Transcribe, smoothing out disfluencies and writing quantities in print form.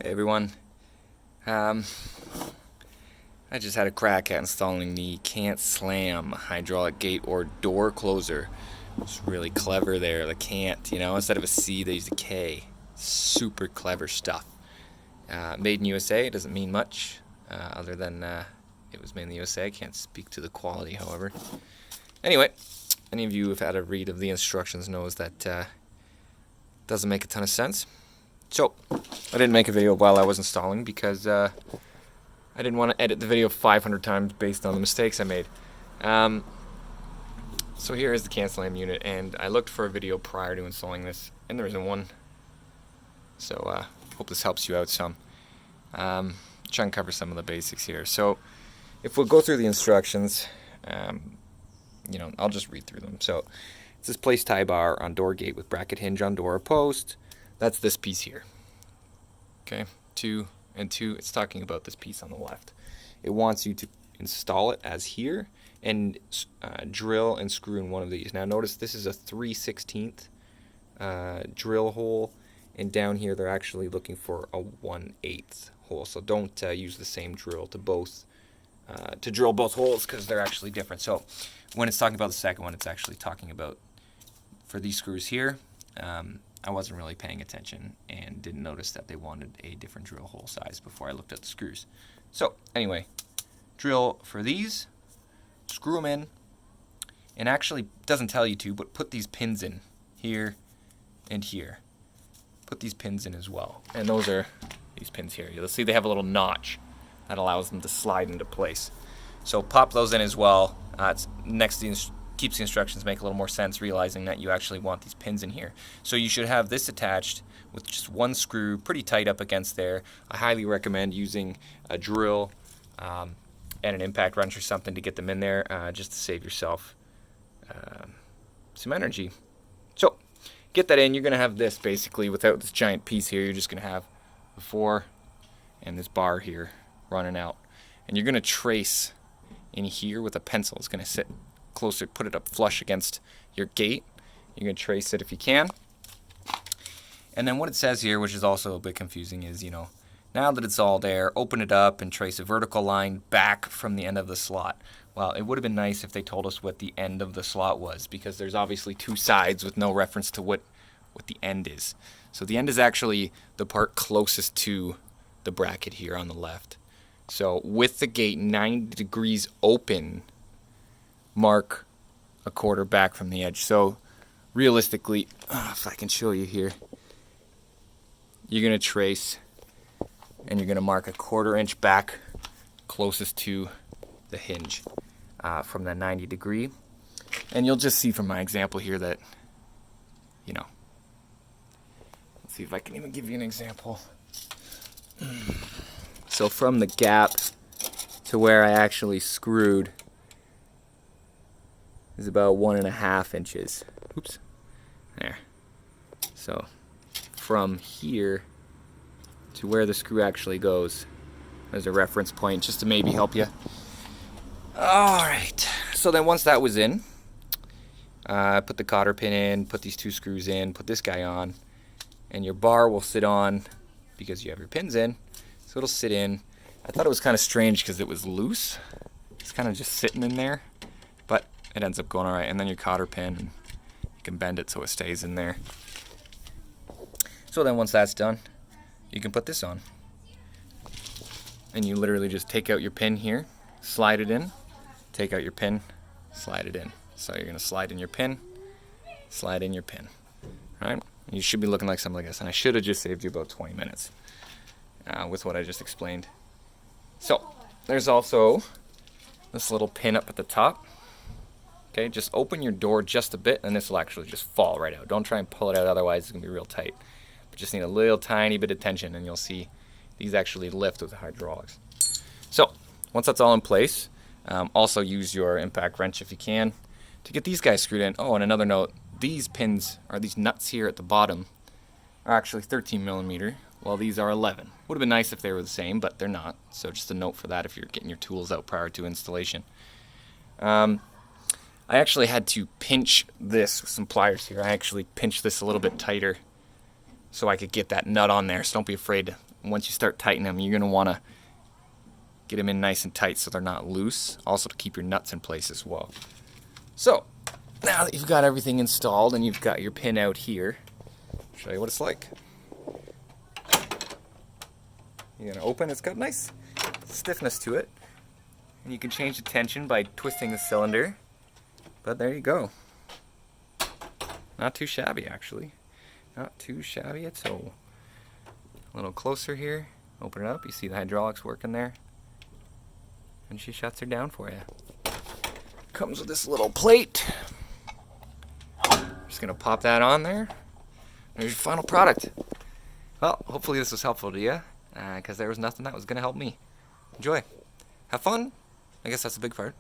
Hey everyone. Um, I just had a crack at installing the Kant-Slam hydraulic gate or door closer. It's really clever there. The Kant, instead of a C, they used a K. Super clever stuff. Made in USA. It doesn't mean much other than it was made in the USA. I can't speak to the quality, however. Anyway, any of you who have had a read of the instructions knows that doesn't make a ton of sense. So, I didn't make a video while I was installing because I didn't want to edit the video 500 times based on the mistakes I made. So here is the Kant-Slam unit, and I looked for a video prior to installing this, and there isn't one. So, hope this helps you out some. Try and cover some of the basics here. So, if we'll go through the instructions, I'll just read through them. So, it says place tie bar on door gate with bracket hinge on door or post. That's this piece here. Okay, 2 and 2, it's talking about this piece on the left. It wants you to install it as here and drill and screw in one of these. Now notice this is a 3/16 drill hole, and down here they're actually looking for a 1/8 hole. So don't use the same drill to drill both holes, because they're actually different. So when it's talking about the second one, it's actually talking about for these screws here. I wasn't really paying attention and didn't notice that they wanted a different drill hole size before I looked at the screws. So anyway, drill for these, screw them in, and actually doesn't tell you to, but put these pins in here and here. Put these pins in as well, and those are these pins here. You'll see they have a little notch that allows them to slide into place. So pop those in as well. It's next to keeps the instructions make a little more sense, realizing that you actually want these pins in here. So you should have this attached with just one screw pretty tight up against there. I highly recommend using a drill and an impact wrench or something to get them in there, just to save yourself some energy. So get that in. You're going to have this basically without this giant piece here. You're just going to have the 4 and this bar here running out. And you're going to trace in here with a pencil. It's going to sit closer, put it up flush against your gate. You're going to trace it if you can. And then what it says here, which is also a bit confusing, is, now that it's all there, open it up and trace a vertical line back from the end of the slot. Well, it would have been nice if they told us what the end of the slot was, because there's obviously two sides with no reference to what the end is. So the end is actually the part closest to the bracket here on the left. So with the gate 90 degrees open, mark a quarter back from the edge. So realistically, if I can show you here, you're going to trace and you're going to mark a 1/4 inch back closest to the hinge from the 90 degree. And you'll just see from my example here that, let's see if I can even give you an example. So from the gap to where I actually screwed is about 1.5 inches. Oops. There. So from here to where the screw actually goes, there's a reference point just to maybe help you. Alright. So then once that was in, put the cotter pin in, put these 2 screws in, put this guy on, and your bar will sit on because you have your pins in. So it'll sit in. I thought it was kind of strange because it was loose. It's kind of just sitting in there. But it ends up going alright. And then your cotter pin, you can bend it so it stays in there. So then once that's done, you can put this on. And you literally just take out your pin here, slide it in, take out your pin, slide it in. So you're going to slide in your pin, slide in your pin. Alright? You should be looking like something like this. And I should have just saved you about 20 minutes with what I just explained. So there's also this little pin up at the top. Okay, just open your door just a bit and this will actually just fall right out. Don't try and pull it out, otherwise it's going to be real tight. But just need a little tiny bit of tension and you'll see these actually lift with the hydraulics. So once that's all in place, also use your impact wrench if you can to get these guys screwed in. Oh, and another note, these pins, or these nuts here at the bottom, are actually 13 millimeter, while these are 11. Would have been nice if they were the same, but they're not. So just a note for that if you're getting your tools out prior to installation. I actually had to pinch this with some pliers here. I actually pinched this a little bit tighter so I could get that nut on there. So don't be afraid once you start tightening them, you're going to want to get them in nice and tight so they're not loose. Also to keep your nuts in place as well. So, now that you've got everything installed and you've got your pin out here, I'll show you what it's like. You're going to open, it's got nice stiffness to it. And you can change the tension by twisting the cylinder. But there you go. Not too shabby, actually. Not too shabby at all. A little closer here. Open it up. You see the hydraulics working there. And she shuts her down for you. Comes with this little plate. Just going to pop that on there. There's your final product. Well, hopefully this was helpful to you. Because there was nothing that was going to help me. Enjoy. Have fun. I guess that's the big part.